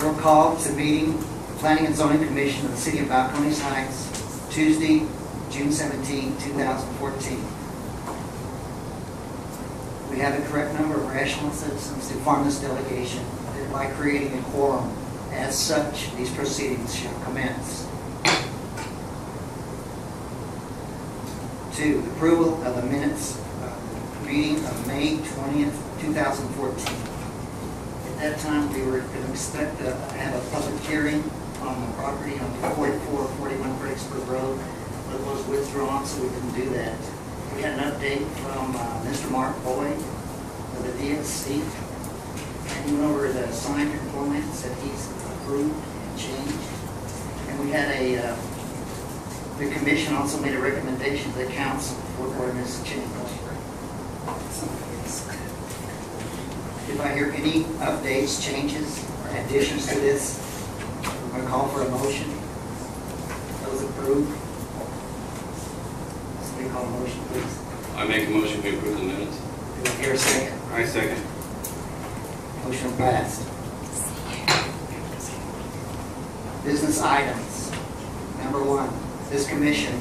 Shall call to meeting the Planning and Zoning Commission of the City of Balcones Heights, Tuesday, June 17, 2014. We have the correct number of rational citizens to form this delegation, thereby creating a quorum. As such, these proceedings shall commence. 2, approval of the minutes of the meeting of May 20th, 2014. At that time, we were going to expect to have a public hearing on the property on 4441 Fredericksburg Road, but it was withdrawn, so we couldn't do that. We had an update from Mr. Mark Boyd of the DSC, and he went over the signed components that he's approved and changed. And we had the commission also made a recommendation to the council for ordinance change. If I hear any updates, changes, or additions to this, I'm going to call for a motion. Those approved? Somebody call a motion, please. I make a motion to approve the minutes. Do I hear a second? I second. Motion passed. Business items. Number 1, this commission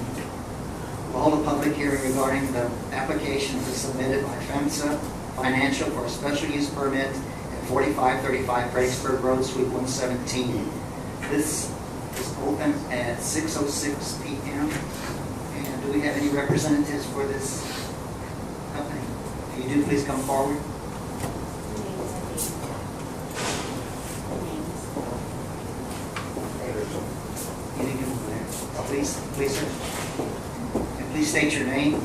will hold a public hearing regarding the applications submitted by FEMSA Financial for a special use permit at 4535 Fredericksburg Road, Suite 117. This is open at 6:06 p.m. And do we have any representatives for this company? If you do, please come forward. Please, sir. And please state your name.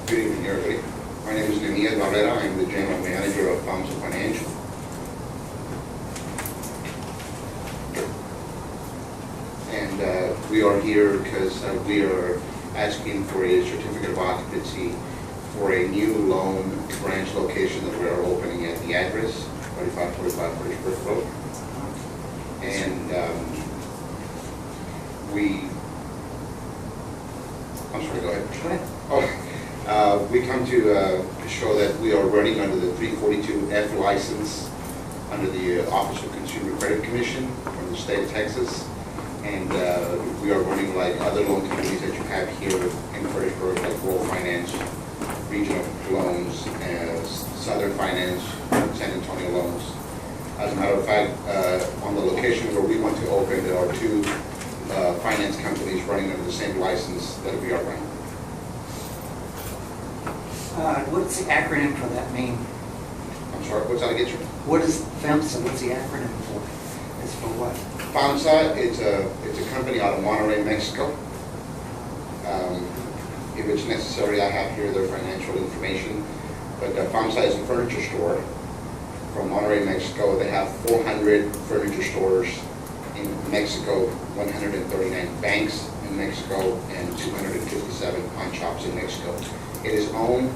Good evening, everybody. My name is Leonidas Barrera. I'm the general manager of FEMSA Financial. And we are here because we are asking for a certificate of occupancy for a new loan branch location that we are opening at the address 4545 Fredericksburg Road. And I'm sorry, go ahead. Go ahead. Oh, we come to show that we are running under the 342F license under the Office of Consumer Credit Commission from the state of Texas. And we are running like other loan companies that you have here in Fredericksburg, like World Finance, Regional Loans, Southern Finance, San Antonio Loans. As a matter of fact, on the location where we want to open, there are 2 finance companies running under the same license that we are running. What's the acronym for that mean? I'm sorry, what's that again, sir? What is FEMSA? What's the acronym for? It's for what? FEMSA, it's a company out of Monterrey, Mexico. If it's necessary, I have here their financial information. But FEMSA is a furniture store from Monterrey, Mexico. They have 400 furniture stores in Mexico, 139 banks in Mexico, and 257 pawn shops in Mexico. It is owned,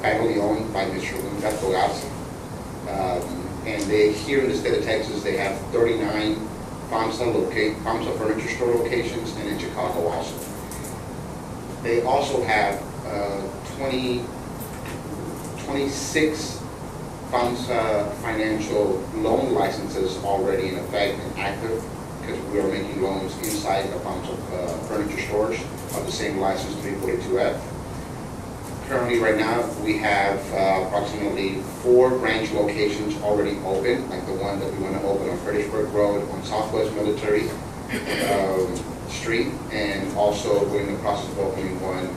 family owned by Mr. Humberto Garza. And they, here in the state of Texas, they have 39 FEMSA furniture store locations, and in Chicago also. They also have 26 FEMSA financial loan licenses already in effect and active, because we are making loans inside the FEMSA furniture stores of the same license 342F. Currently, right now, we have approximately 4 branch locations already open, like the one that we want to open on Fredericksburg Road on Southwest Military Street, and also we're in the process of opening one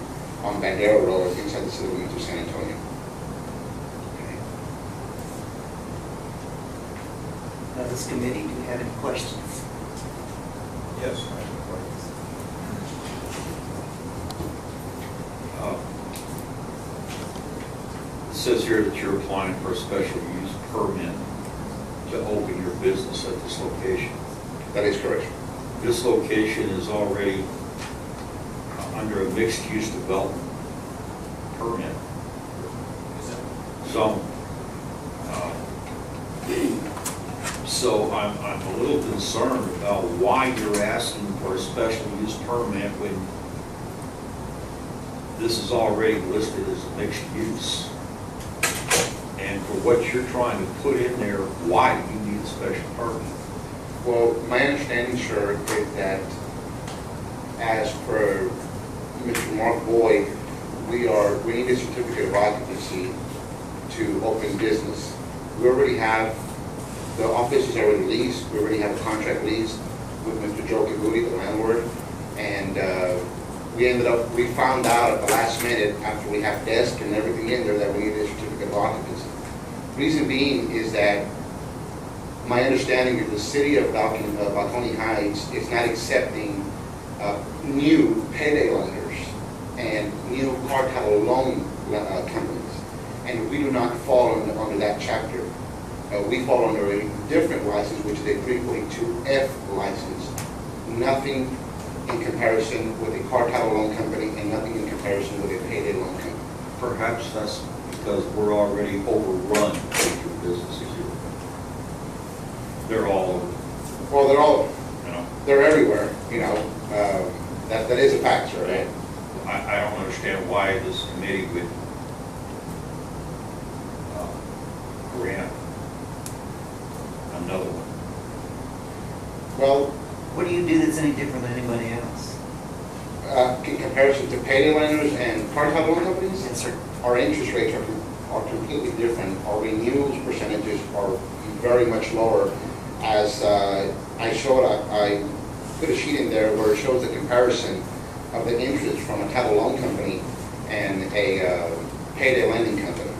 on Bandera Road inside the city limits of San Antonio. This committee, do you have any questions? Yes, I have questions. It says here that you're applying for a special use permit to open your business at this location. That is correct. This location is already under a mixed-use development permit zone. So I'm a little concerned about why you're asking for a special use permit when this is already listed as a mixed use. And for what you're trying to put in there, why do you need a special permit? Well, my understanding, sir, is that as per Mr. Mark Boyd, we need a certificate of occupancy to open business. We already have, the office is already leased, we already have a contract lease with Mr. Joe Kagudi, the landlord, and we found out at the last minute, after we have desk and everything in there, that we needed a certificate of occupancy. Reason being is that my understanding is the city of Balcones Heights is not accepting new payday lenders and new car title loan companies, and we do not fall under that chapter. We fall under a different license, which is a 342F license. Nothing in comparison with a car title loan company and nothing in comparison with a payday loan company. Perhaps that's because we're already overrun with your businesses here. They're all over, Well, you know. they're everywhere, you know. That is a fact, sir. Right? I don't understand why this committee would grant another one. Well, What do you do that's any different than anybody else? in comparison to payday lenders and car title loan companies, Yes, sir. our interest rates are completely different. Our renewals percentages are very much lower. As I showed, I put a sheet in there where it shows the comparison of the interest from a title loan company and a payday lending company.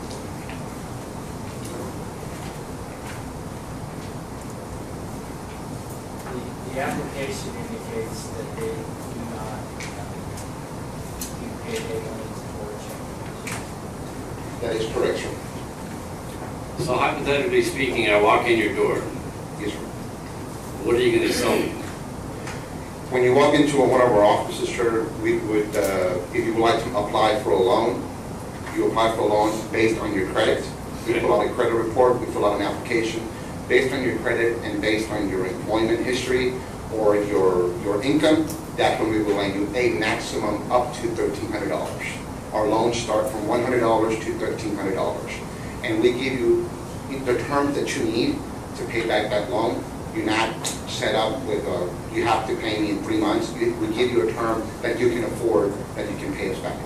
The application indicates that they do not do payday loans or check. That is correct, sir. So hypothetically speaking, I walk in your door, Yes, sir. what are you gonna sell me? When you walk into one of our offices, sir, we would, if you would like to apply for a loan, you apply for a loan based on your credit. We fill out a credit report, we fill out an application. Based on your credit and based on your employment history or your income, that's when we will lend you a maximum up to $1,300. Our loans start from $100 to $1,300. And we give you the terms that you need to pay back that loan. You're not set up with, you have to pay me in 3 months. We give you a term that you can afford, that you can pay us back.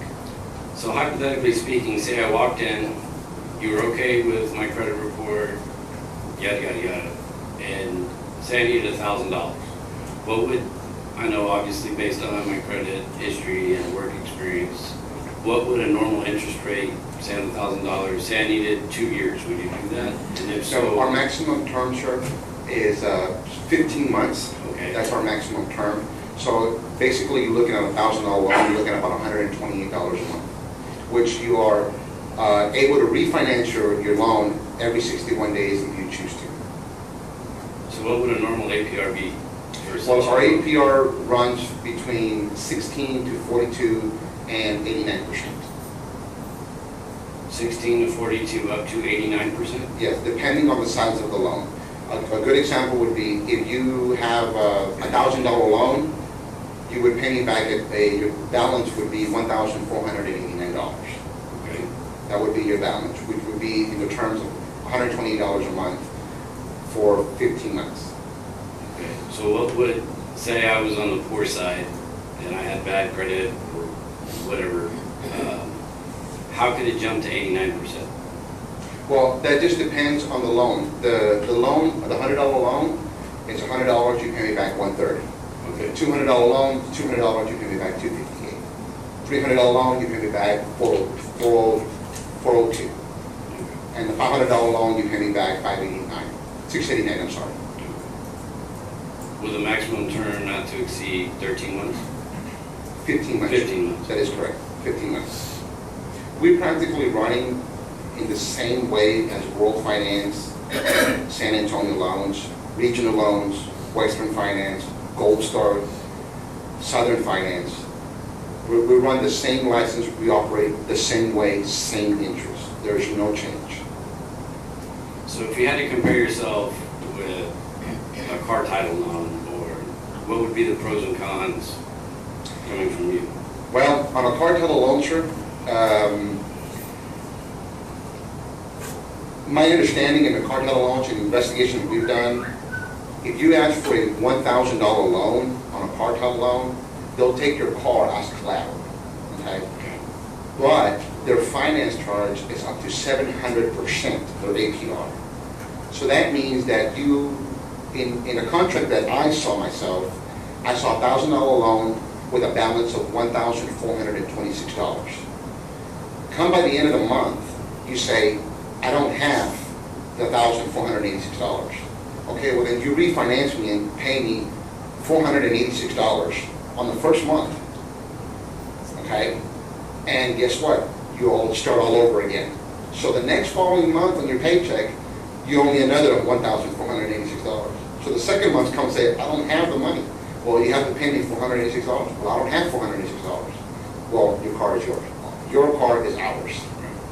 So hypothetically speaking, say I walked in, you were okay with my credit report, yada, yada, yada, and say I needed $1,000. What would, I know obviously based on my credit history and work experience, what would a normal interest rate, say on $1,000, say I needed 2 years, would you do that? And if So our so, maximum term, sir, is 15 months. okay, That's our maximum term. So basically, you're looking at a $1,000 loan, you're looking at about $128 a month, which you are able to refinance your loan every 61 days if you choose to. so what would a normal APR be? for such Well, a our loan? APR runs between 16 to 42 and 89%. 16 to 42 up to 89%? Yes, depending on the size of the loan. A good example would be if you have a $1,000 loan, you would pay me back your balance would be $1,489. Okay. That would be your balance, which would be in the terms of $128 a month for 15 months. Okay, so what would, say I was on the poor side and I had bad credit or whatever, how could it jump to 89%? Well, that just depends on the loan. The loan, the $100 loan, it's $100, you pay me back $130. Okay, $200 loan, $200, you pay me back $258. $300 loan, you pay me back $402. And the $500 loan, you pay me back $689, I'm sorry. with a maximum term not to exceed 13 months? 15 months. 15 months. That is correct, 15 months. We're practically running in the same way as World Finance, San Antonio Loans, Regional Loans, Western Finance, Gold Star, Southern Finance. We run the same license, we operate the same way, same interest. There is no change. So if you had to compare yourself with a car title loan, or what would be the pros and cons coming from you? Well, on a car title loan, sir, my understanding in the cartel launch and investigation we've done, if you ask for a $1,000 loan on a cartel loan, they'll take your car as collateral, okay? But their finance charge is up to 700% their APR. So that means that you, in a contract that I saw myself, I saw a $1,000 loan with a balance of $1,426. Come by the end of the month, you say, I don't have the $1,486. Okay, well then you refinance me and pay me $486 on the first month. Okay? And guess what? You all start all over again. So the next following month on your paycheck, you owe me another $1,486. So the second month comes and say, I don't have the money. Well, you have to pay me $486. Well, I don't have $486. Well, your car is yours. Your car is ours.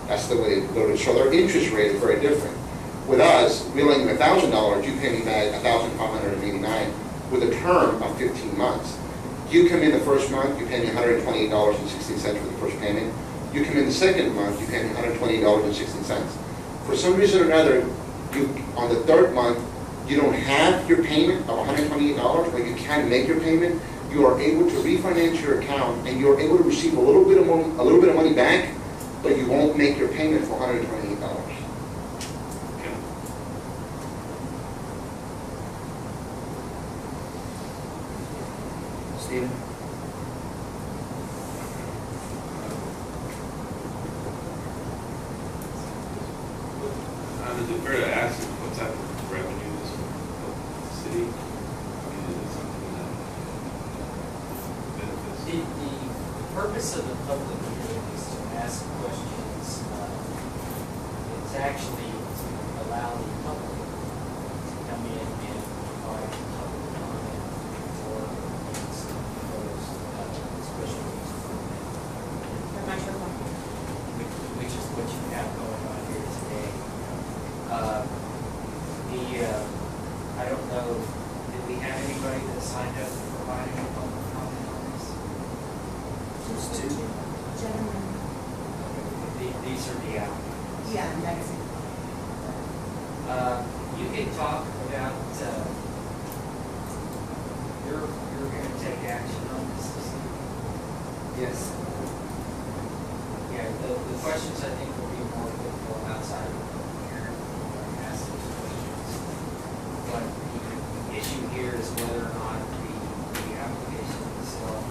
That's the way they do it. So their interest rate is very different. With us, we lend you $1,000, you pay me back $1,589 with a term of 15 months. You come in the first month, you pay me $128.16 for the first payment. You come in the second month, you pay me $120.16. For some reason or another, on the third month, you don't have your payment of $128, but you can make your payment. You are able to refinance your account, and you are able to receive a little bit of money back, but you won't make your payment for $128. Stephen? Is it fair to ask what type of revenue this will help the city? I mean, is it something that benefits? The purpose of the public hearing is to ask questions. It's actually to allow the public to come in and provide public comment or those special use permit, which is what you have going on here today. I don't know, did we have anybody that signed up to provide any public comment on this? Just two gentlemen. These are the applicants. Yeah, that's it. You can talk about, you're gonna take action on this. Yes. Yeah, the questions I think will be more applicable outside of the public hearing. Ask those questions. But the issue here is whether or not the application itself,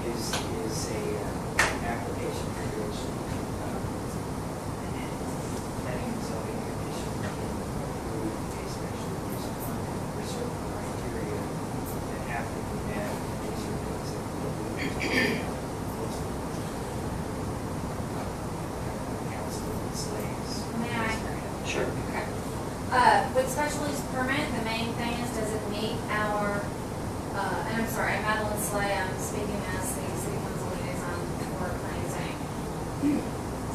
is a, application for which, planning and zoning commission can approve a special use permit for certain criteria that have to be met, and these are things that will be. Councilman Slaves. May I? Sure. Okay. With special use permit, the main thing is, does it meet our, and I'm sorry, I'm Madeline Slay, I'm speaking as the city council liaison for planning and zoning.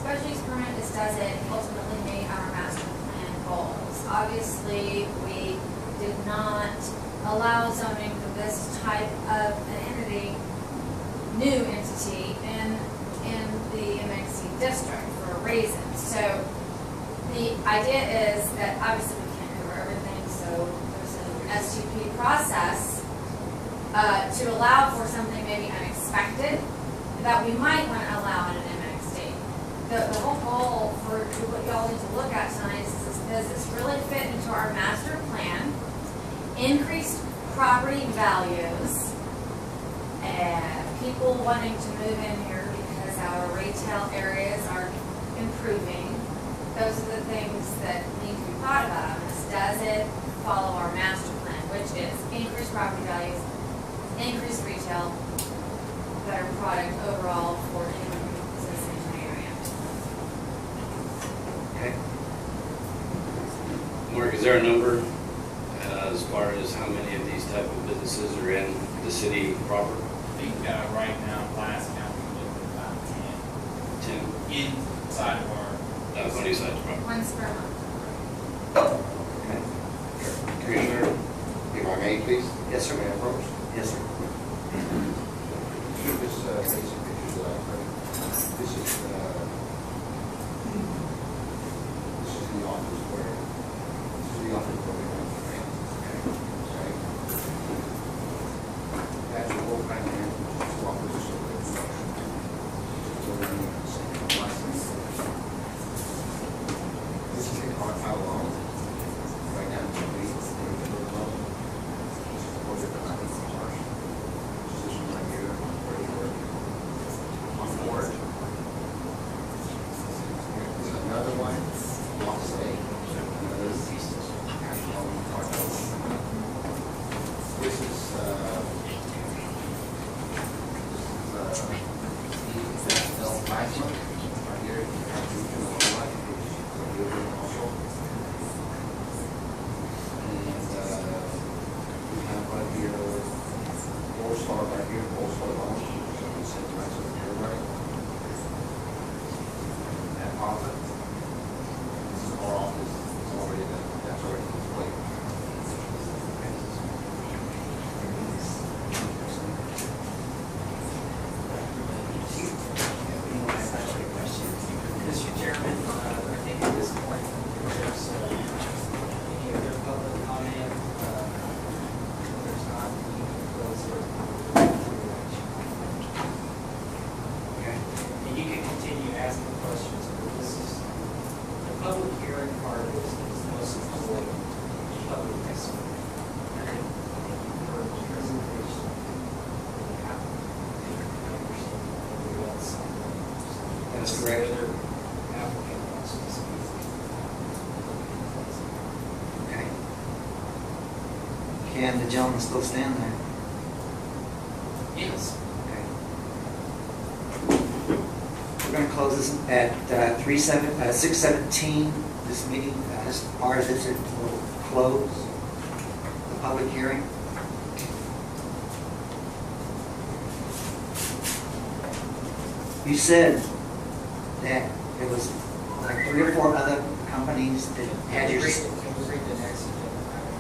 Special use permit is, does it ultimately meet our master plan goals? Obviously, we did not allow zoning for this type of an entity, new entity in the MXC district for a reason. So the idea is that obviously we can't cover everything, so there's an SUP process to allow for something maybe unexpected that we might want to allow in an MXD. The whole goal for what y'all need to look at tonight is, does this really fit into our master plan? Increased property values, and people wanting to move in here because our retail areas are improving. Those are the things that need to be thought about on this. Does it follow our master plan, which is increased property values, increased retail, better product overall for anyone who exists in the area? Okay. Mark, is there a number as far as how many of these type of businesses are in the city proper? I think right now, last count, we looked at about 10 inside of our. on each side of the property. Once per month. Okay. Commissioner, if I may, please. Yes, sir, Mayor Probst. Yes, sir. This basic picture that I printed, this is here, also. And we have right here, All-Star right here, All-Star Lounge, so we send the rest of the year, right? That profit. This is our office, it's already, that's already complete. Mr. Chairman, I think at this point, if there's any other public comment, if there's not, we can close it. Okay. And you can continue asking questions, but this is, the public hearing part is most important, public testimony. And then you've heard the presentation, the applicant, and understand everybody else. That's correct. Whether applicant wants to speak. Okay. Can the gentleman still stand there? Yes. Okay. We're going to close this at 6:17. This meeting, as part of this, it will close the public hearing. You said that there was like 3 or 4 other companies that had your... Can we read the next agenda item?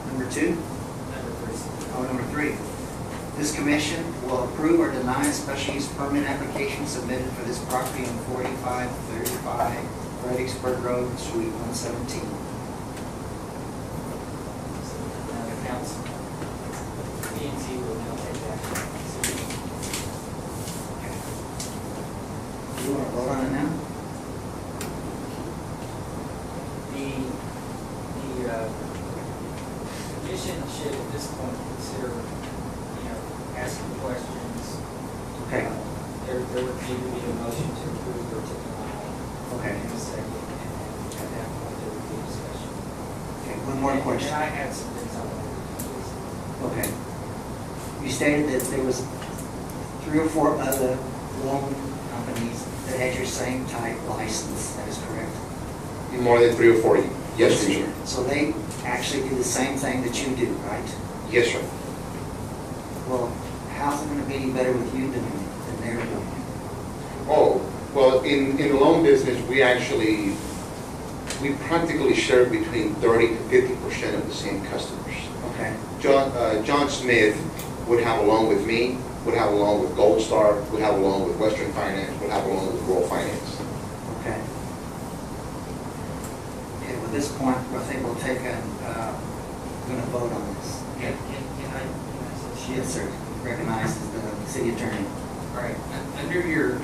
Number 2? Number 3. Oh, number 3. This commission will approve or deny a special use permit application submitted for this property on 4535 Fredericksburg Road, Suite 117. Now the council, P&Z will now take action. You want to vote on it now? The commission should at this point consider, asking questions. Okay. There would need to be a motion to approve or to deny. Okay. In a second, and at that point, there would be a discussion. Okay, one more question. And I had some things I wanted to Okay. You stated that there was 3 or 4 other loan companies that had your same type license, that is correct? More than 3 or 4, yes, sir. So they actually do the same thing that you do, right? Yes, sir. Well, how's it going to be any better with you than they're doing? Oh, well, in the loan business, we practically share between 30 to 50% of the same customers. Okay. John Smith would have a loan with me, would have a loan with Gold Star, would have a loan with Western Finance, would have a loan with Rural Finance. Okay. Okay, well, at this point, I think we'll take a, we're going to vote on this. Can I say? Yes, sir. Recognizes the city attorney. All right, under your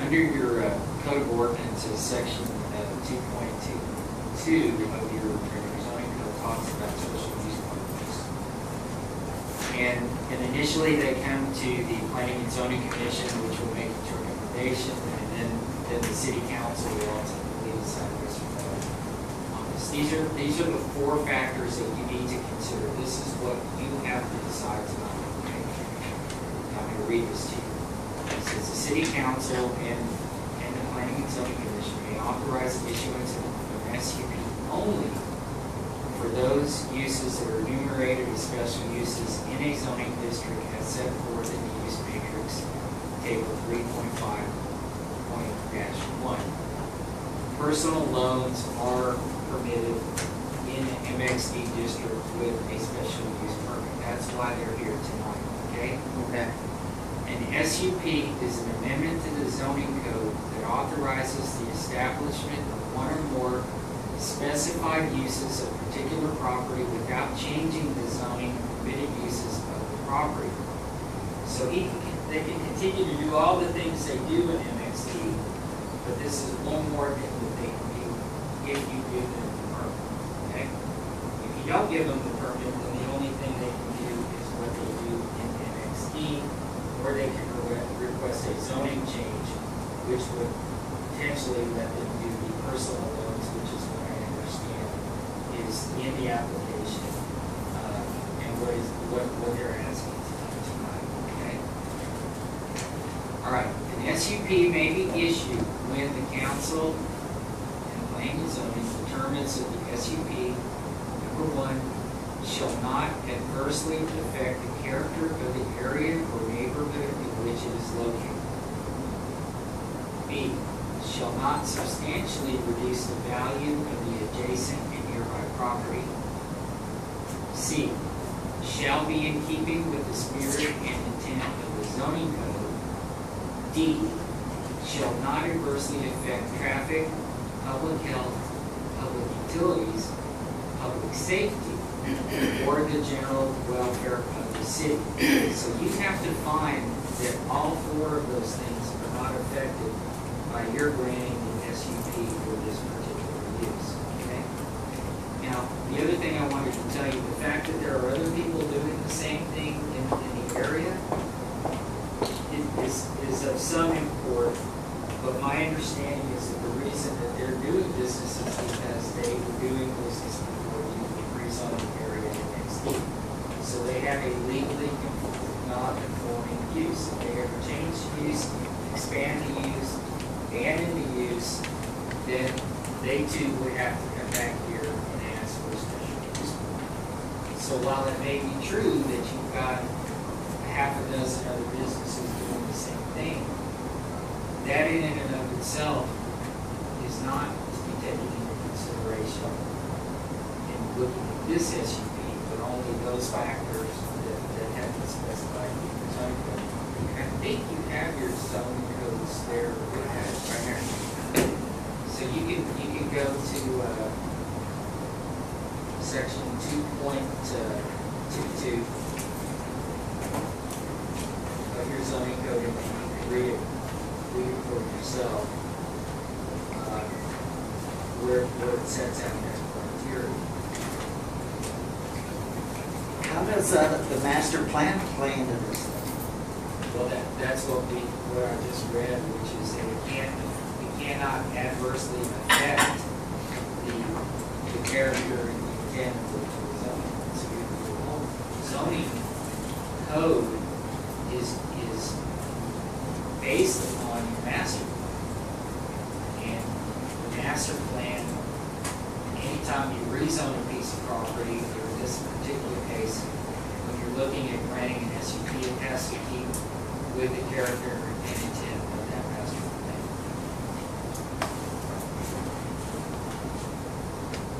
code of ordinances, section 2.22 of your zoning code talks about special use permits. And initially, they come to the planning and zoning commission, which will make its recommendation, and then the city council will ultimately decide yes or no on this. These are the 4 factors that you need to consider. This is what you have to decide tonight. Okay? I'm going to read this to you. It says the city council and the planning and zoning commission may authorize the issuance of an SUP only for those uses that are enumerated as special uses in a zoning district as set forth in the use matrix, table 3.5.1. Personal loans are permitted in the MXD district with a special use permit. That's why they're here tonight, okay? Okay. An SUP is an amendment to the zoning code that authorizes the establishment of 1 or more specified uses of particular property without changing the zoning and permitted uses of the property. So they can continue to do all the things they do in MXD, but this is one more thing that they can do if you give them the permit, okay? If you don't give them the permit, then the only thing they can do is what they do in MXD, or they can request a zoning change, which would potentially let them do the personal loans, which is what I understand is in the application. And what they're asking tonight, okay? All right, an SUP may be issued when the council and planning and zoning determines that the SUP, number one, shall not adversely affect the character of the area or neighborhood in which it is located. B, shall not substantially reduce the value of the adjacent and nearby property. C, shall be in keeping with the spirit and intent of the zoning code. D, shall not adversely affect traffic, public health, public utilities, public safety, or the general welfare of the city. So you have to find that all four of those things are not affected by your granting the SUP for this particular use, okay? Now, the other thing I wanted to tell you, the fact that there are other people doing the same thing in the area is of some import, but my understanding is that the reason that they're doing business is because they were doing business before the rezoning area next door. So they have a legally non-conforming use. If they ever change the use, expand the use, abandon the use, then they too would have to come back here and ask for a special use permit. So while it may be true that you've got a half a dozen other businesses doing the same thing, that in and of itself is not to be taken into consideration in looking at this SUP, but only those factors that have been specified in the zoning code. I think you have your zoning codes there. Right here. So you can go to section 2.22 of your zoning code, and you can read it for yourself, where it sets out that criteria. How does the master plan play into this? Well, that's what I just read, which is that it cannot adversely affect the character and the intent of the zoning. So your whole zoning code is based upon your master plan. And the master plan, anytime you rezone a piece of property, or in this particular case, when you're looking at granting an SUP, it has to keep with the character and intent of that master plan.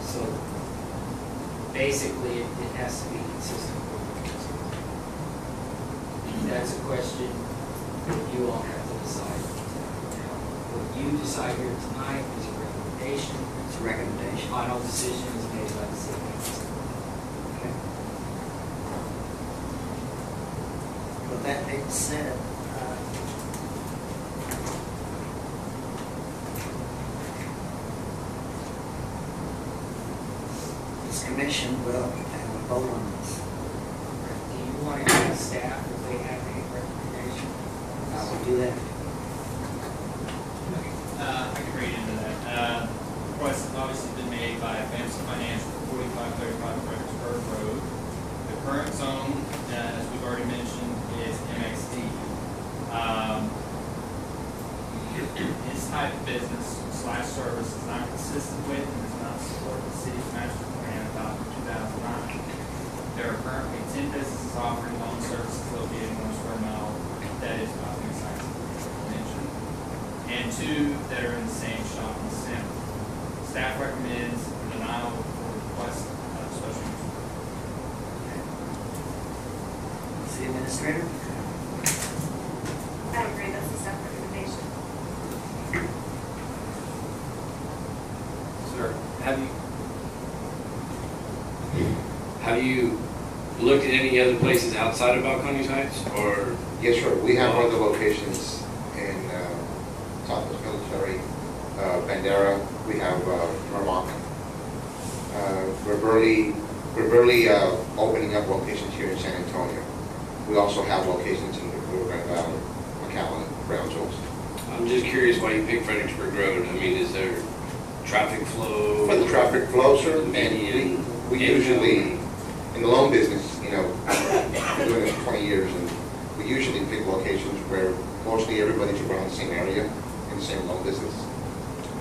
So basically, it has to be consistent with the master plan. That's a question that you all have to decide. Now, what you decide here tonight is a recommendation. It's a recommendation. Final decision is made by the city council. Okay. With that being said, this commission will have a vote on this. Do you want to ask staff if they have any recommendation? I will do that. I can read into that. Request has obviously been made by Famson Financial for 4535 Fredericksburg Road. The current zone, as we've already mentioned, is MXD. This type of business / service is not consistent with and does not support the city's master plan adopted in 2009. There are currently 10 businesses offering loan services located in 1 square mile. That is about the size of mentioned, and 2 that are in the same shopping center. Staff recommends denial for request of special use. City Administrator? I agree, that's a staff recommendation. Sir, have you looked at any other places outside of Balcones Heights, or? Yes, sir. We have other locations in Southwest Military, Bandera. We have Norwalk. We're barely opening up locations here in San Antonio. We also have locations in the Rio Grande Valley, McAllen, Brownsville. I'm just curious why you picked Fredericksburg Road. I mean, is there traffic flow? For the traffic flow, sir, and Median we income? usually, in the loan business, you know, we usually pick locations where mostly everybody's around the same area, in the same loan business,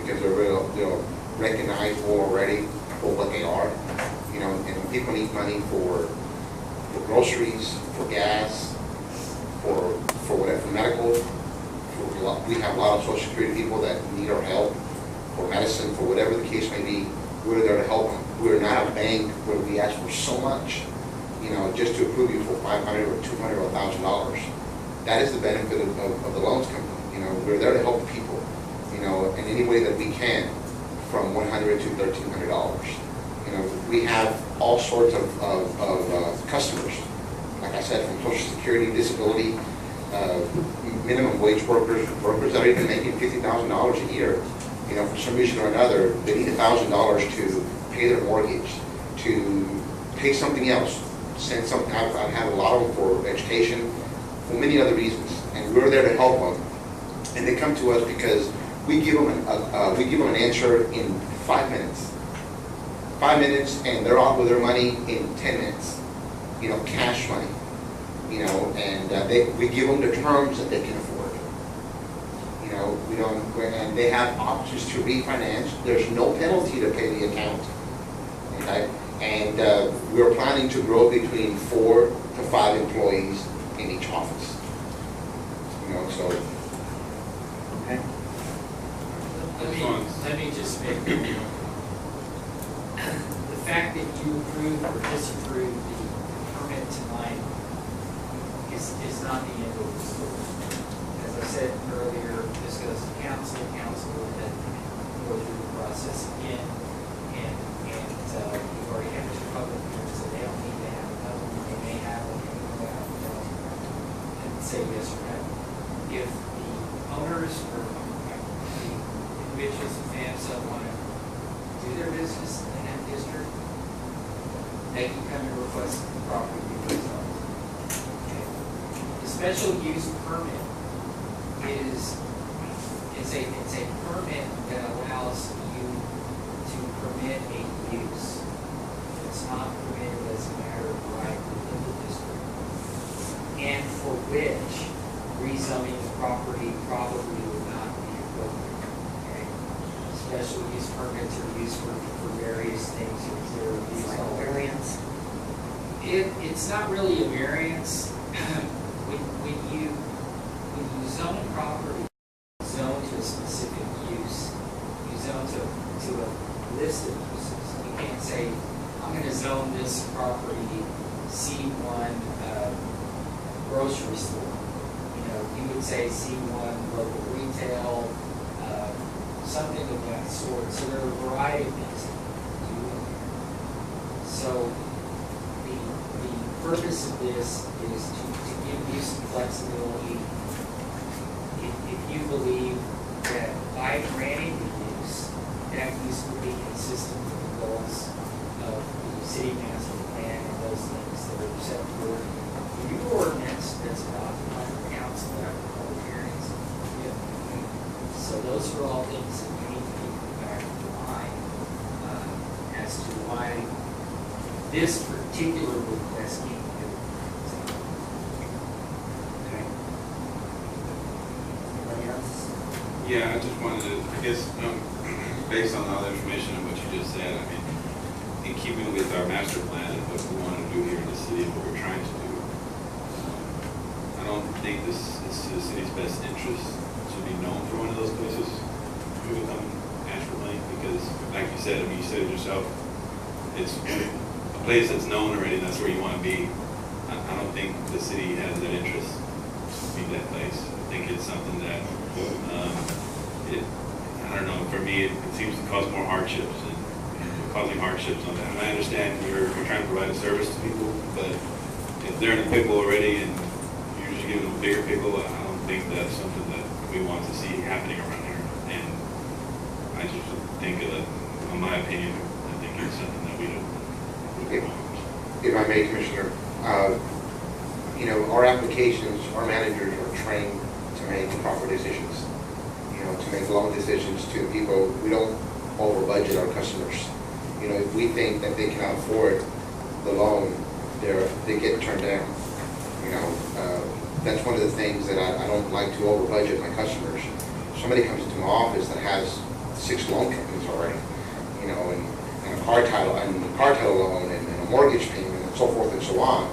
because they're recognizable already for what they are, you know, and when people need money for groceries, for gas, for whatever, for medical, we have a lot of social security people that need our help, for medicine, for whatever the case may be, we're there to help them. We're not a bank where we ask for so much, you know, just to approve you for $500 or $200 or $1,000. That is the benefit of the loans company. You know, we're there to help people, you know, in any way that we can, from $100 to $1,300. You know, we have all sorts of customers. Like I said, from Social Security, disability, minimum wage workers that are even making $50,000 a year. You know, for some reason or another, they need $1,000 to pay their mortgage, to pay something else, send something. I've had a lot of them for education, for many other reasons, and we're there to help them. And they come to us because we give them an answer in 5 minutes. 5 minutes, and they're off with their money in 10 minutes. You know, cash money. You know, and we give them the terms that they can afford. You know, and they have options to refinance. There's no penalty to pay the account. Okay, and we're planning to grow between 4 to 5 employees in each office. You know, so. Okay. Let me just make the fact that you approve or disapprove the permit tonight is not the end of the story. As I said earlier, this goes to council will then go through the process again, and we've already had two public hearings, so they don't need to have another one. They may have one, and we'll have one, and say yes or no. If the owners or the individuals and families that want to do their business in that district, they can come and request the property be rezoned. The special use permit is a permit that allows you to permit a use. It's not permitted as a matter of right within the district, and for which rezoning the property probably would not be appropriate. Okay? Special use permits are used for various things. They're used Like a all variance. It's not really a variance. When you zone property, zone to a specific use, you zone to a list of uses. You can't say, I'm going to zone this property C1 grocery store. You know, you would say C1 local retail, something of that sort. So there are a variety of things that you do. So the purpose of this is to give you some flexibility. If you believe that by granting the use, that use will be consistent with the goals of the city master plan and those things that are set forth in your ordinance that's adopted by the council after public hearings. So those are all things that you need to keep in the back of your mind as to why this particular request came through. Anybody else? Yeah, I just wanted to, I guess, based on all the information and what you just said, I mean, in keeping with our master plan and what we want to do here in the city and what we're trying to do, I don't think it's to the city's best interest to be known for one of those places to become Ashford Lane, because, like you said, I mean, you said it yourself, it's a place that's known already, that's where you want to be. I don't think the city has that interest to be that place. I think it's something that, I don't know, for me, it seems to cause more hardships and causing hardships on that. And I understand you're trying to provide a service to people, but if they're in a pickle already and you're just giving them a bigger pickle, I don't think that's something that we want to see happening around here. And I just think, in my opinion, I think it's something that we don't. If I may, Commissioner, you know, our applications, our managers are trained to make proper decisions, you know, to make loan decisions to people. We don't over budget our customers. You know, if we think that they cannot afford the loan, they get turned down. You know, that's one of the things that I don't like to over budget my customers. Somebody comes into my office that has 6 loan companies already, you know, and a car title loan and a mortgage payment and so forth and so on,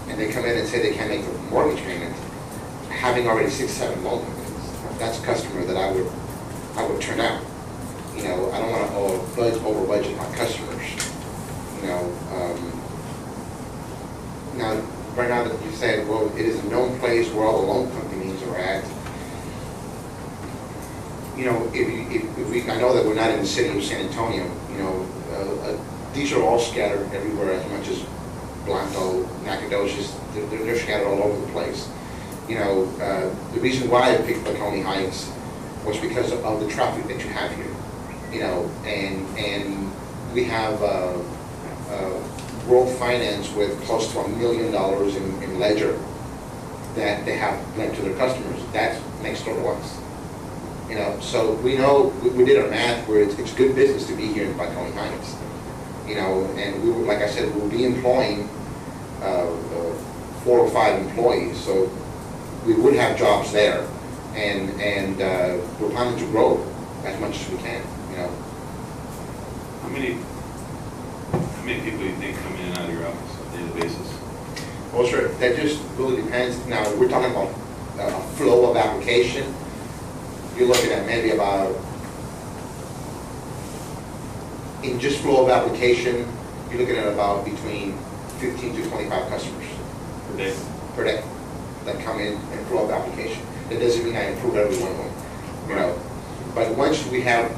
and they come in and say they can't make the mortgage payment, having already 6, 7 loan companies. That's a customer that I would turn out. You know, I don't want to over budget my customers. You know, now right now that you said, well, it is a known place where all the loan companies are at. You know, if we, I know that we're not in the city of San Antonio. You know, these are all scattered everywhere, as much as Blanco, Nacogdoches, they're scattered all over the place. You know, the reason why I picked Balcones Heights was because of the traffic that you have here. You know, and we have World Finance with close to $1 million in ledger that they have lent to their customers. That's next door to us. You know, so we know, we did our math where it's good business to be here in Balcones Heights. You know, and we were, like I said, we'll be employing 4 or 5 employees, so we would have jobs there, and we're planning to grow as much as we can. You know, How many people do you think come in and out of your office on a daily basis? well, sure, that just really depends. Now, we're talking about a flow of application. You're looking at maybe about, in just flow of application, you're looking at about between 15 to 25 customers Per day? per day that come in and flow of application. That doesn't mean I improve every one of them, you know. But once we have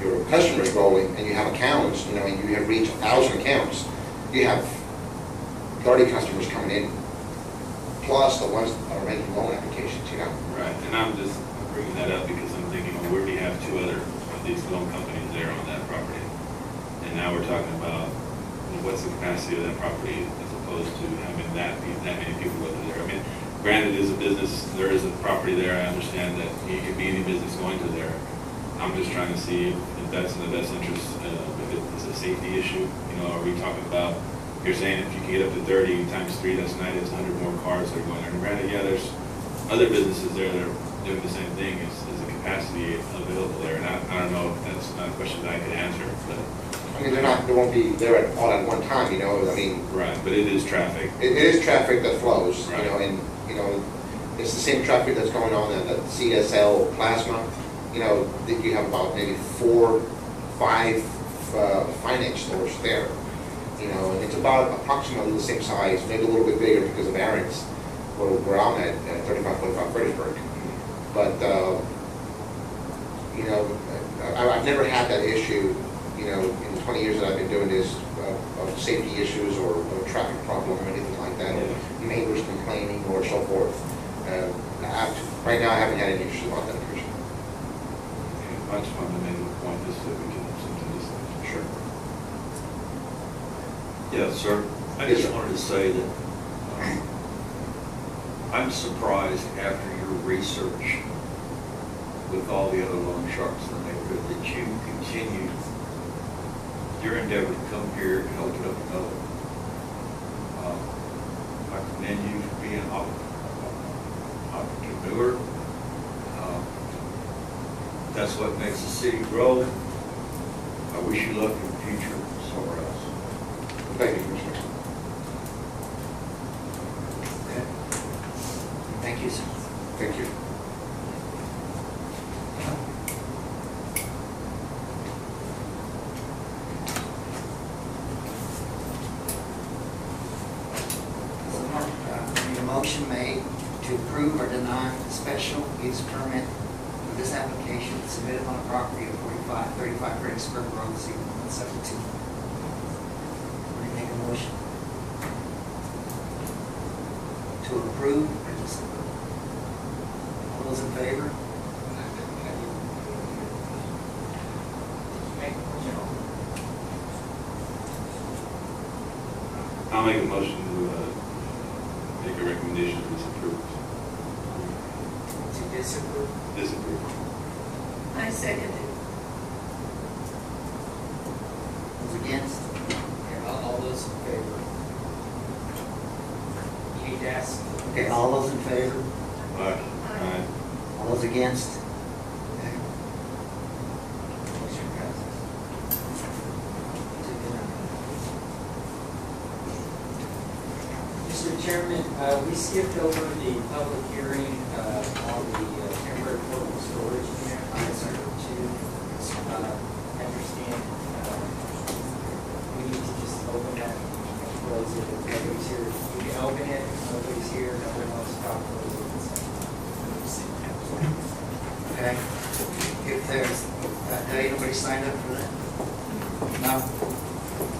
your customers growing and you have accounts, you know, and you have reached 1,000 accounts, you have 30 customers coming in, plus the ones that are making loan applications, you know. Right, and I'm just bringing that up because I'm thinking, well, we already have 2 other of these loan companies there on that property. And now we're talking about, well, what's the capacity of that property as opposed to having that many people go through there. I mean, granted, it is a business, there is a property there, I understand that it could be any business going to there. I'm just trying to see if that's in the best interest, if it's a safety issue. You know, are we talking about, you're saying if you can get up to 30 times 3, that's 90, it's 100 more cars that are going there. And granted, yeah, there's other businesses there that are doing the same thing. Is the capacity available there? And I don't know if that's not a question that I could answer, but. I mean, they won't be there all at one time, you know. I mean, right, but it is traffic. It is traffic that flows, Right. you know, and you know, it's the same traffic that's going on at the CSL Plasma. You know, that you have about maybe 4, 5 finance stores there. You know, and it's about approximately the same size, maybe a little bit bigger because of Aaron's, where I'm at 3545 Fredericksburg. But you know, I've never had that issue. You know, in the 20 years that I've been doing this, of safety issues or traffic problem or anything like that, or neighbors complaining or so forth. Right now, I haven't had any issues about that. I just wanted to make a point just so we can have something to say. Sure. Yes, sir. I Yes, just sir. wanted to say that I'm surprised after your research with all the other loan sharks in the neighborhood that you continue your endeavor to come here and open up another. I commend you for being an entrepreneur. That's what makes the city grow. I wish you luck in the future somewhere else. Thank you, Commissioner. Okay. Thank you, sir. Thank you. Need a motion made to approve or deny the special use permit for this application submitted on the property of 35 Fredericksburg Road, C-172. Will you make a motion to approve or disapprove? All those in favor? I'll make a motion to make a recommendation to disapprove. To disapprove. Disapprove. I second it. Those against? All those in favor? You need to ask the Okay, all those in favor? Aye. All those against? Okay. Motion passes. Mr. Chairman, we skipped over the public hearing on the temporary portable storage unit. Items number 2. Understand, we need to just open that, close it, if nobody's here. You can open it, if nobody's here, no one else stop closing it. Okay. If there's, anybody signed up for that? No?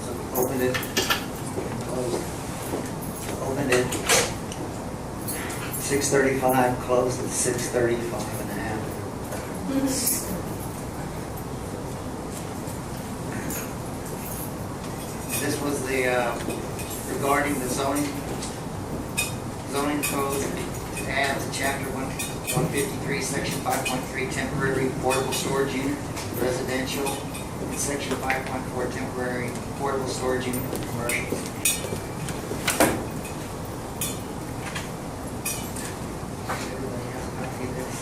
So open it, close it. Opened at 6:35, closed at 6:35 and a half. This was the, regarding the zoning code to add to chapter 153, section 5.3, temporary portable storage unit, residential, and section 5.4, temporary portable storage unit for commercial. Everybody has a copy of this.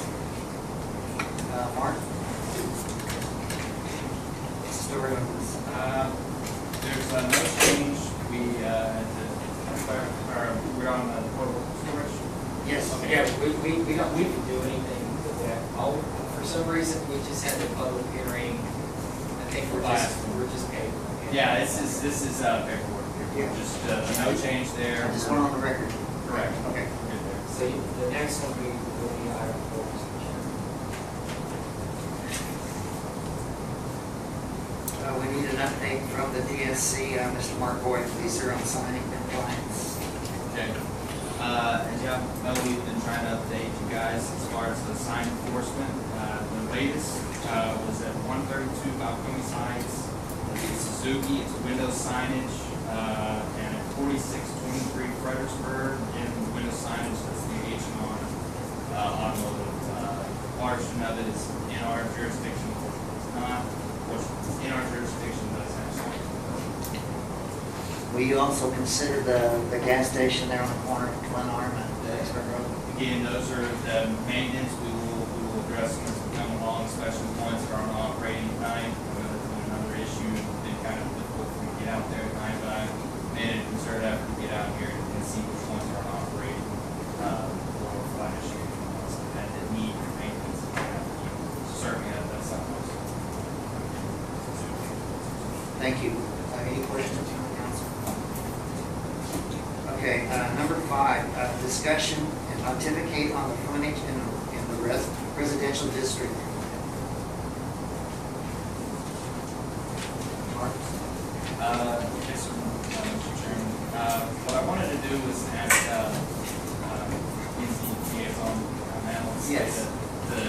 Mark? What's the story on this? There's no change. We're on the portable storage. Yes. Okay. Yeah, we can do anything with that. For some reason, we just had the public hearing. I think we're just paper. Yeah, this is paperwork. Yeah. Just no change there. I just want on the record. Correct. Okay. Good there. So the next one will be item 4. We need an update from the DSC. Mr. Mark Boyd, please, sir, on signing compliance. Okay. As y'all know, we've been trying to update you guys as far as the sign enforcement. The latest was at 132 Balcones Heights. It's Suzuki, it's Windows signage, and at 4623 Fredericksburg, and Windows signage, that's the H on automotive. Portion of it is in our jurisdiction, it's not. Portion in our jurisdiction does have signs. Will you also consider the gas station there on the corner of Glenarm and Expert Road? Again, those are the maintenance we will address them as we come along, especially ones that are on operating at night. That's another issue, it's been kind of difficult for me to get out there at night, but I made a concerted effort to get out here and see which ones are on operating, or flash ones that need maintenance. Certainly, that's something else. Thank you. Any questions from the council? Okay, number 5, discussion and pontificate on the frontage in the residential district. Mark? Yes, sir, Mr. Chairman. What I wanted to do was ask, Yes. the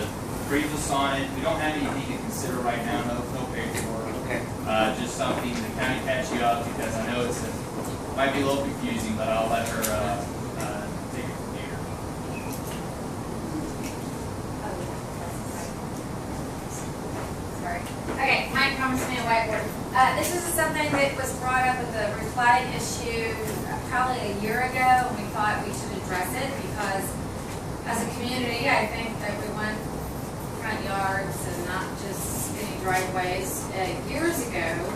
briefness on it. We don't have anything to consider right now, no paperwork. Okay. Just something to kind of catch you up, because I know might be a little confusing, but I'll let her, take it from here. Sorry. Okay, my Congressman Whiteboard. This is something that was brought up with the replatting issue probably a year ago, and we thought we should address it because as a community, I think that we want front yards and not just skinny driveways. Years ago,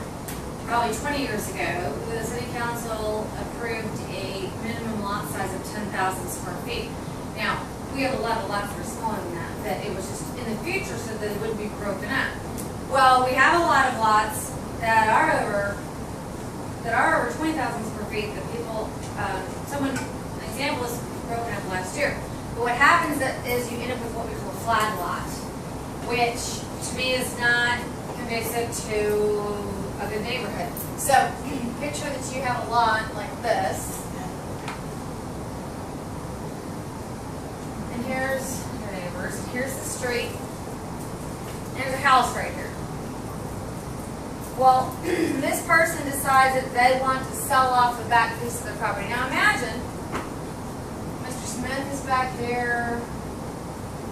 probably 20 years ago, the city council approved a minimum lot size of 10,000 square feet. Now, we have a lot of lots that are smaller than that it was just in the future so that it wouldn't be broken up. Well, we have a lot of lots that are over 20,000 square feet that people, an example was broken up last year. But what happens is you end up with what we call a flag lot, which to me is not conducive to a good neighborhood. So picture that you have a lot like this. And here's your neighbors, and here's the street, and there's a house right here. Well, this person decides that they want to sell off the back piece of the property. Now imagine, Mr. Smith is back here,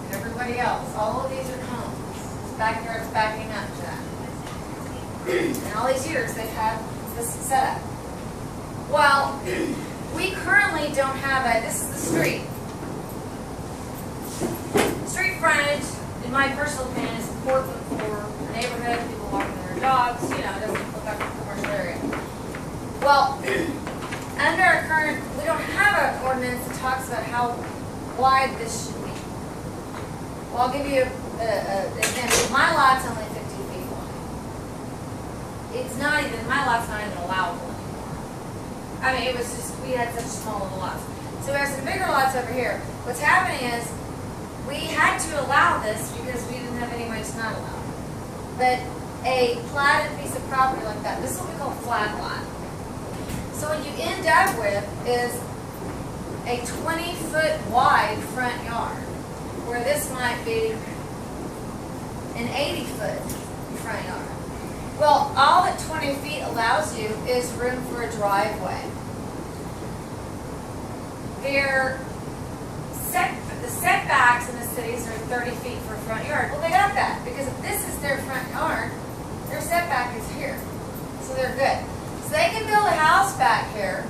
and everybody else, all of these are homes. His backyard's backing up to that. In all these years, they've had this set up. Well, we currently don't have this is the street. Street frontage, in my personal opinion, is important for the neighborhood, people walking their dogs, it doesn't look like a commercial area. Well, under our current, we don't have an ordinance that talks about how wide this should be. Well, I'll give you an example. My lot's only 50 feet wide. My lot's not even allowable anymore. I mean, it was just, we had such small little lots. So we have some bigger lots over here. What's happening is, we had to allow this because we didn't have any way to not allow it. But a platted piece of property like that, this is what we call a flag lot. So what you end up with is a 20-foot wide front yard, where this might be an 80-foot front yard. Well, all that 20 feet allows you is room for a driveway. The setbacks in the cities are 30 feet for a front yard. Well, they got that, because if this is their front yard, their setback is here. So they're good. So they can build a house back here,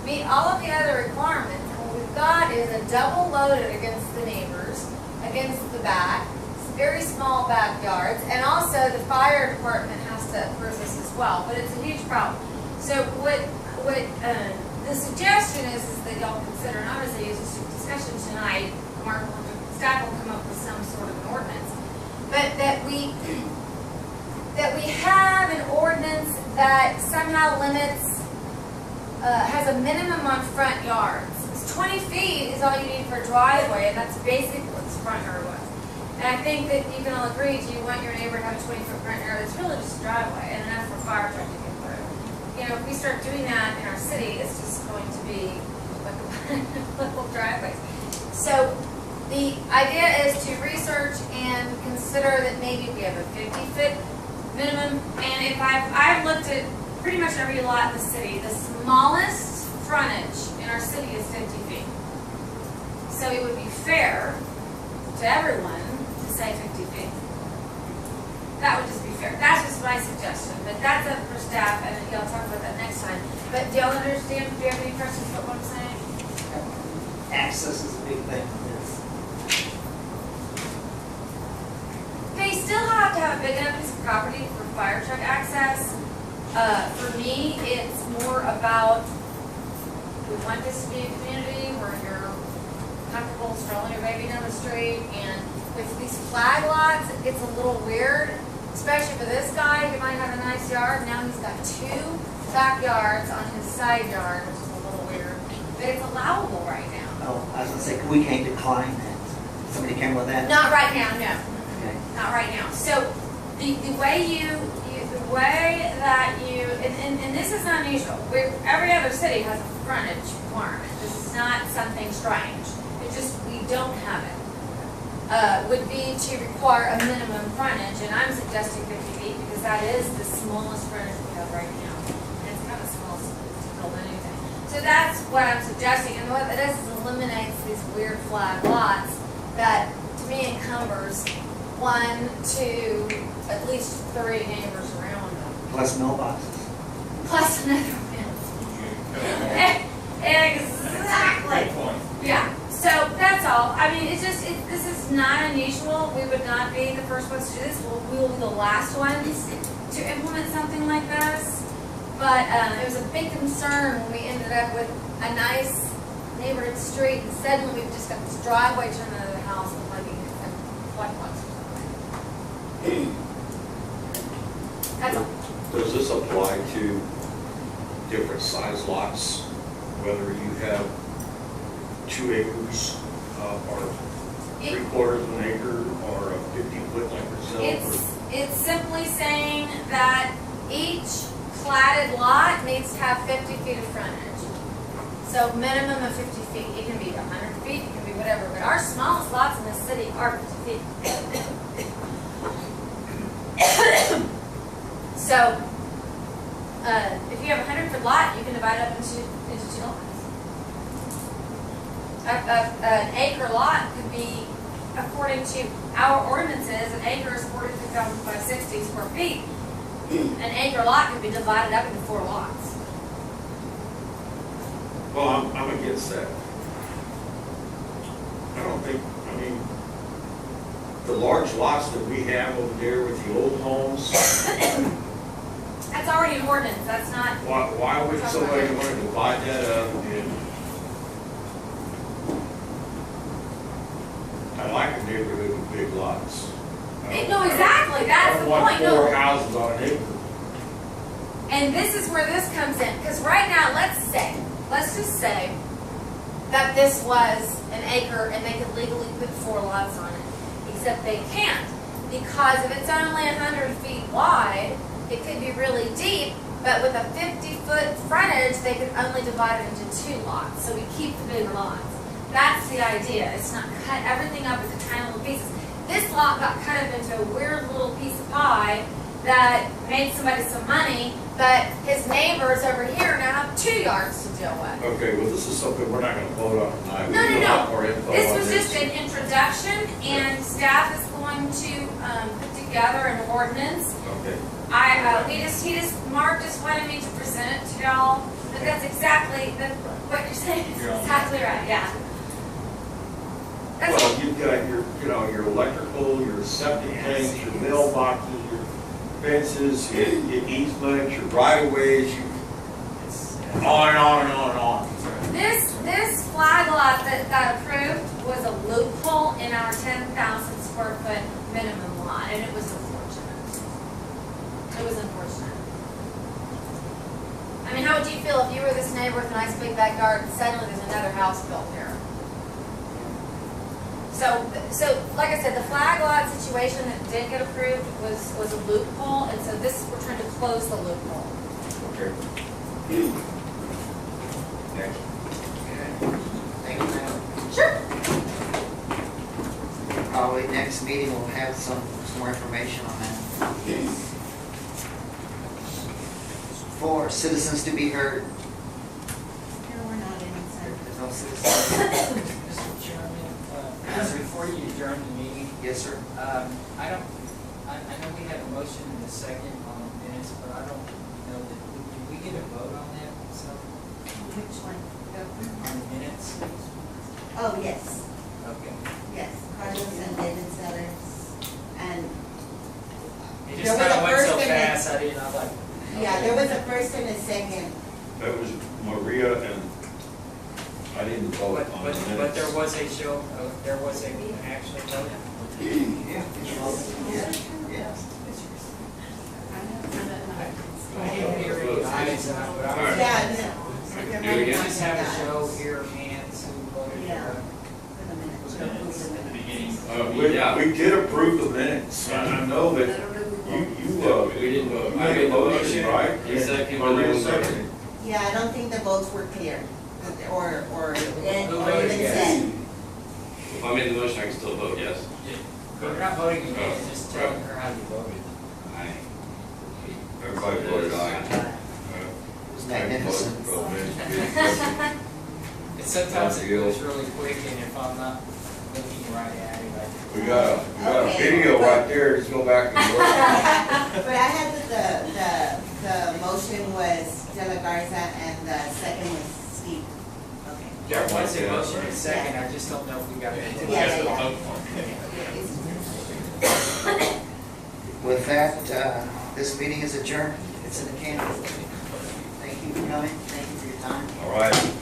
meet all of the other requirements, and what we've got is a double loaded against the neighbors, against the back, very small backyards, and also the fire department has to approve this as well, but it's a huge problem. So what the suggestion is that y'all consider, and obviously it's just a discussion tonight, staff will come up with some sort of an ordinance, but that we have an ordinance that somehow limits, has a minimum on front yards. 20 feet is all you need for a driveway, and that's basically what this front yard was. And I think that you can all agree, do you want your neighbor to have a 20-foot front yard? It's really just a driveway, and enough for a fire truck to get through. If we start doing that in our city, it's just going to be like a little driveways. So the idea is to research and consider that maybe we have a 50-foot minimum. And if I've looked at pretty much every lot in the city, the smallest frontage in our city is 50 feet. So it would be fair to everyone to say 50 feet. That would just be fair. That's just my suggestion, but that's up for staff, and y'all talk about that next time. But do y'all understand? Do you have any questions about what I'm saying? Access is a big thing for this. They still have to have a big enough piece of property for fire truck access. For me, it's more about, we want this to be a community where you're comfortable strolling your baby down the street, and with these flag lots, it gets a little weird, especially for this guy who might have a nice yard. Now he's got 2 backyards on his side yard, which is a little weird, but it's allowable right now. Oh, I was gonna say, we can't decline that. Somebody came with that? Not right now, no. Okay. Not right now. So the way that you, and this is not unusual. Every other city has a frontage requirement. This is not something strange. It's just we don't have it. Would be to require a minimum frontage, and I'm suggesting 50 feet because that is the smallest frontage we have right now. And it's kind of small to build anything. So that's what I'm suggesting, and what it does is eliminates these weird flag lots that, to me, encumbers 1, 2, at least 3 neighbors around them. Plus mailboxes. Plus another one. Exactly. Great point. Yeah. So that's all. I mean, it's just, this is not unusual. We would not be the first ones to do this. We will be the last ones to implement something like this. But it was a big concern when we ended up with a nice neighborhood street, and suddenly we've just got this driveway turned into the house with like a flex or something. That's all. Does this apply to different size lots, whether you have 2 acres or 3/4 of an acre or a 50-foot like yourself? It's simply saying that each platted lot needs to have 50 feet of frontage. So minimum of 50 feet. It can be 100 feet, it can be whatever, but our smallest lots in this city are 50 feet. So, if you have a 100-foot lot, you can divide it up into 2 lots. An acre lot could be, according to our ordinances, an acre is 42,560 square feet. An acre lot could be divided up into 4 lots. Well, Well, I'm against that. I don't think, the large lots that we have over there with the old homes, That's already an ordinance, that's not, why would somebody want to divide that up and I like a neighborhood with big lots. no, exactly, that's the I don't point, want 4 no. houses on an acre. And this is where this comes in, because right now, let's just say that this was an acre and they could legally put 4 lots on it, except they can't, because if it's only 100 feet wide, it could be really deep, but with a 50-foot frontage, they could only divide it into 2 lots, so we keep the bigger lots. That's the idea, it's not cut everything up into tiny little pieces. This lot got cut up into a weird little piece of pie that made somebody some money, but his neighbors over here now have 2 yards to deal with. Okay, well, this is something we're not gonna vote on tonight. No, We need a lot no, more no. info This on was just an introduction, and staff is going to put together an ordinance. Okay. Mark just wanted me to present it to y'all, but that's exactly, what you're saying is exactly right, yeah. That's Well, it. you've got your electrical, your septic tanks, your mailboxes, your fences, your easements, your right of ways, on and on and on and on. This flag lot that got approved was a loophole in our 10,000 square foot minimum lot, and it was unfortunate. It was unfortunate. I mean, how would you feel if you were this neighbor with a nice big backyard and suddenly there's another house built here? So like I said, the flag lot situation that did get approved was a loophole, and so we're trying to close the loophole. Okay. Next. Thank you, ma'am. Sure. Probably next meeting we'll have some more information on that. For citizens to be heard. Here we're not in There's no citizens. Mr. Chairman, before you adjourn the meeting, Yes, sir. I know we have a motion in a second on the minutes, but I don't know that, did we get a vote on that, so, Which one? on the minutes? Oh, yes, Okay. yes. Carlos and David Sellers. And, It There just was kind a of went so first and a- fast, I didn't, I was like. yeah, there was a first and a second. That was Maria and I didn't vote But, on the minutes. but there was a show, there was an actual vote. Yeah. Yes. I didn't hear any ayes, but I was. Yeah, Do no. it again? Just have a show here, hands who voted Yeah. for it. For the minutes. At the beginning. Yeah. We did approve the minutes. I know that you We didn't vote. I made made a the motion, right? He seconded. Maria seconded. Yeah, I don't think the votes were clear, or Who even voted yes? said. If I made the motion, I can still vote yes. You're not voting again, you're just telling her how you voted. Everybody voted aye. It was magnificent. And sometimes it goes really quick, and if I'm not looking right at it, We got a Okay. video right there, just go back and look. But I had the motion was De La Garza and the second was Steve. Okay. there was a motion in a second, I just don't know if we got it. Yeah. With that, this meeting is adjourned. It's in the can. Thank you for coming. Thank you for your time. All right.